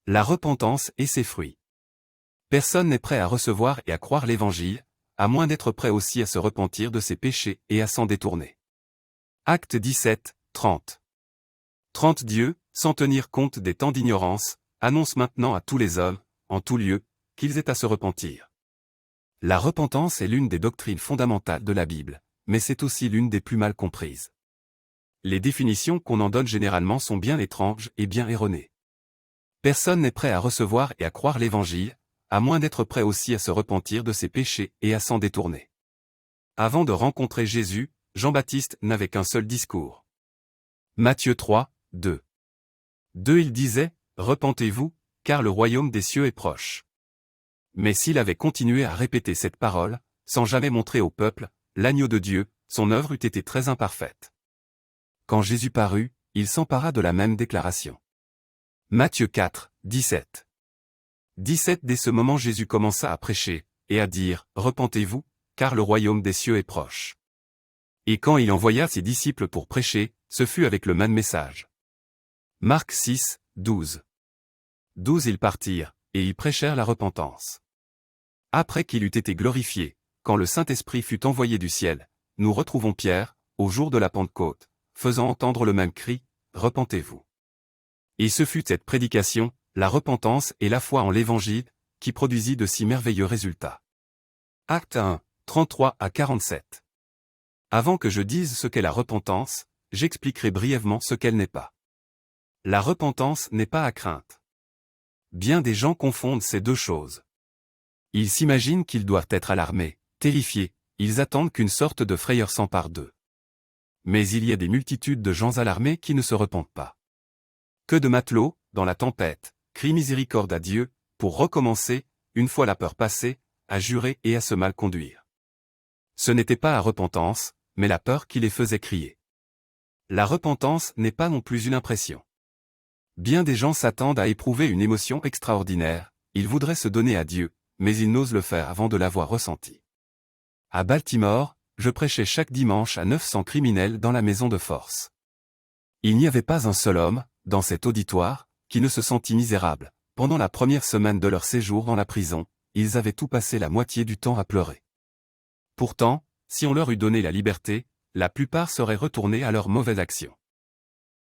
La repentance et ses fruits. Personne n'est prêt à recevoir et à croire l'Évangile, à moins d'être prêt aussi à se repentir de ses péchés et à s'en détourner. Acte 17, 30. 30 Dieu, sans tenir compte des temps d'ignorance, annonce maintenant à tous les hommes, en tout lieu, qu'ils aient à se repentir. La repentance est l'une des doctrines fondamentales de la Bible, mais c'est aussi l'une des plus mal comprises. Les définitions qu'on en donne généralement sont bien étranges et bien erronées. Personne n'est prêt à recevoir et à croire l'Évangile, à moins d'être prêt aussi à se repentir de ses péchés et à s'en détourner. Avant de rencontrer Jésus, Jean-Baptiste n'avait qu'un seul discours. Matthieu 3, 2. Il disait, « Repentez-vous, car le royaume des cieux est proche. » Mais s'il avait continué à répéter cette parole, sans jamais montrer au peuple, l'agneau de Dieu, son œuvre eût été très imparfaite. Quand Jésus parut, il s'empara de la même déclaration. Matthieu 4, 17. 17 Dès ce moment Jésus commença à prêcher, et à dire, « Repentez-vous, car le royaume des cieux est proche. » Et quand il envoya ses disciples pour prêcher, ce fut avec le même message. Marc 6, 12. Ils partirent, et y prêchèrent la repentance. Après qu'il eut été glorifié, quand le Saint-Esprit fut envoyé du ciel, nous retrouvons Pierre, au jour de la Pentecôte, faisant entendre le même cri, « Repentez-vous. » Et ce fut cette prédication, la repentance et la foi en l'Évangile, qui produisit de si merveilleux résultats. Acte 1, 33 à 47. Avant que je dise ce qu'est la repentance, j'expliquerai brièvement ce qu'elle n'est pas. La repentance n'est pas à crainte. Bien des gens confondent ces deux choses. Ils s'imaginent qu'ils doivent être alarmés, terrifiés, ils attendent qu'une sorte de frayeur s'empare d'eux. Mais il y a des multitudes de gens alarmés qui ne se repentent pas. Que de matelots, dans la tempête, crient miséricorde à Dieu, pour recommencer, une fois la peur passée, à jurer et à se mal conduire. Ce n'était pas la repentance, mais la peur qui les faisait crier. La repentance n'est pas non plus une impression. Bien des gens s'attendent à éprouver une émotion extraordinaire, ils voudraient se donner à Dieu, mais ils n'osent le faire avant de l'avoir ressenti. À Baltimore, je prêchais chaque dimanche à 900 criminels dans la maison de force. Il n'y avait pas un seul homme, dans cet auditoire, qui ne se sentit misérable. Pendant la première semaine de leur séjour dans la prison, ils avaient tout passé la moitié du temps à pleurer. Pourtant, si on leur eût donné la liberté, la plupart seraient retournés à leurs mauvaises actions.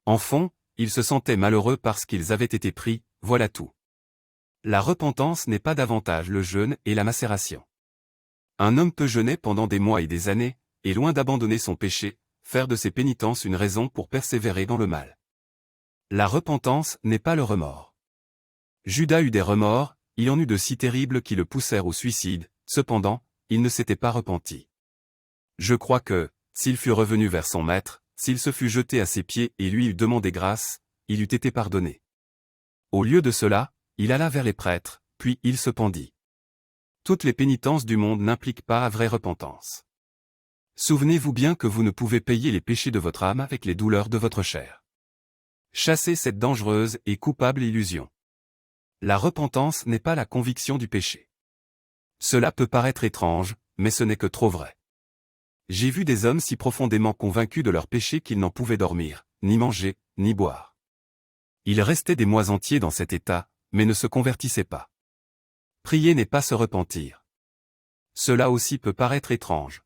En fond, ils se sentaient malheureux parce qu'ils avaient été pris, voilà tout. La repentance n'est pas davantage le jeûne et la macération. Un homme peut jeûner pendant des mois et des années, et loin d'abandonner son péché, faire de ses pénitences une raison pour persévérer dans le mal. La repentance n'est pas le remords. Judas eut des remords, il en eut de si terribles qui le poussèrent au suicide, cependant, il ne s'était pas repenti. Je crois que, s'il fût revenu vers son maître, s'il se fût jeté à ses pieds et lui eût demandé grâce, il eût été pardonné. Au lieu de cela, il alla vers les prêtres, puis il se pendit. Toutes les pénitences du monde n'impliquent pas la vraie repentance. Souvenez-vous bien que vous ne pouvez payer les péchés de votre âme avec les douleurs de votre chair. Chassez cette dangereuse et coupable illusion. La repentance n'est pas la conviction du péché. Cela peut paraître étrange, mais ce n'est que trop vrai. J'ai vu des hommes si profondément convaincus de leur péché qu'ils n'en pouvaient dormir, ni manger, ni boire. Ils restaient des mois entiers dans cet état, mais ne se convertissaient pas. Prier n'est pas se repentir. Cela aussi peut paraître étrange.